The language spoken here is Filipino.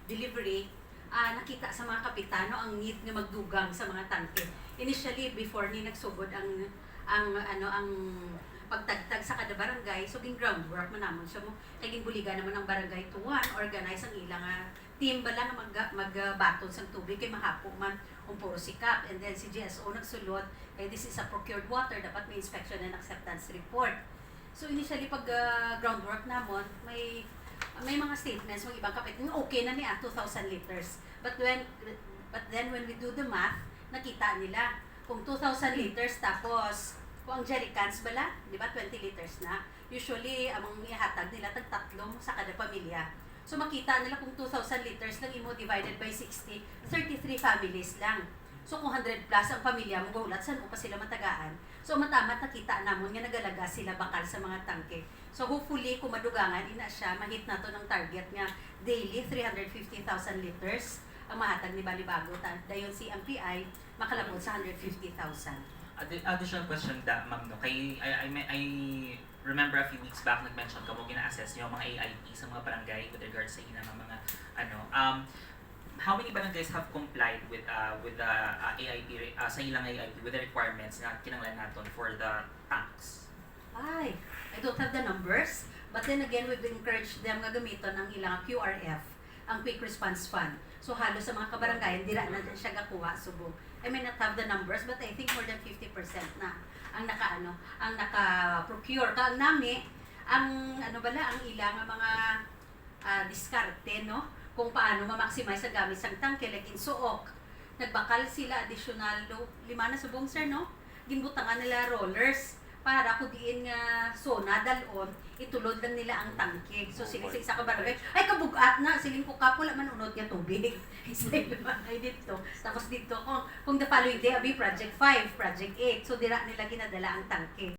delivery, nakita sa mga kapitano ang need nga magdugang sa mga tangke. Initially, before ni nagsugod ang pagtagtag sa kada barangay, so ging groundwork man namon siya mo. Kay buliga naman ang barangay to organize ang ilang team bala nga magbaton sa tubig kay mahapo man puro sikap. And then si GSO nagsulod, this is a procured water, dapat may inspection and acceptance report. So initially pag groundwork namon, may mga statements ng ibang kapit, okay na niya 2,000 liters. But then when we do the math, nakita nila kung 2,000 liters tapos kung ang jerrycans bala, di ba 20 liters na, usually among ihatag nila tag-tatlong sa kada pamilya. So makita nila kung 2,000 liters lang imo divided by 60, 33 families lang. So kung 100 plus ang pamilya mo, gulat saan pa sila matagaan. So matamat nakita namon nga nagalaga sila bakal sa mga tangke. So hopefully kung madugangan ina siya, mahit na to ng target nga daily 350,000 liters ang mahatag ni Balibago. Dayon si MPI makalabot sa 150,000. Additional question ma'am, no? I remember a few weeks back nag-mention ka mo gina-assess niyo mga AIP sa mga barangay with regards sa inang mga how many barangays have complied with the AIP sa ilang AIP with the requirements na kinanglan naton for the tanks? I don't have the numbers, but then again we've encouraged them nga gamiton ang ilang QRF, ang Quick Response Fund. So halos sa mga kabarangayan dira na siya gakuha subong. I may not have the numbers, but I think more than 50% na ang naka-procure. Ang nami, ang ilang mga diskarte, no? Kung paano ma-maximize ang gamit sa tangke, like in Suok. Nagbakal sila additional 5 na subong, sir, no? Ginbutangan nila rollers para kung diin nga sona dalon, itulod lang nila ang tangke. So sila sa isa ka barangay, ay kabugat na, siling ko kapula man unod nga tubig. Ay dito. Tapos dito, kung the following day, abi project 5, project 8. So dira nila ginadala ang tangke.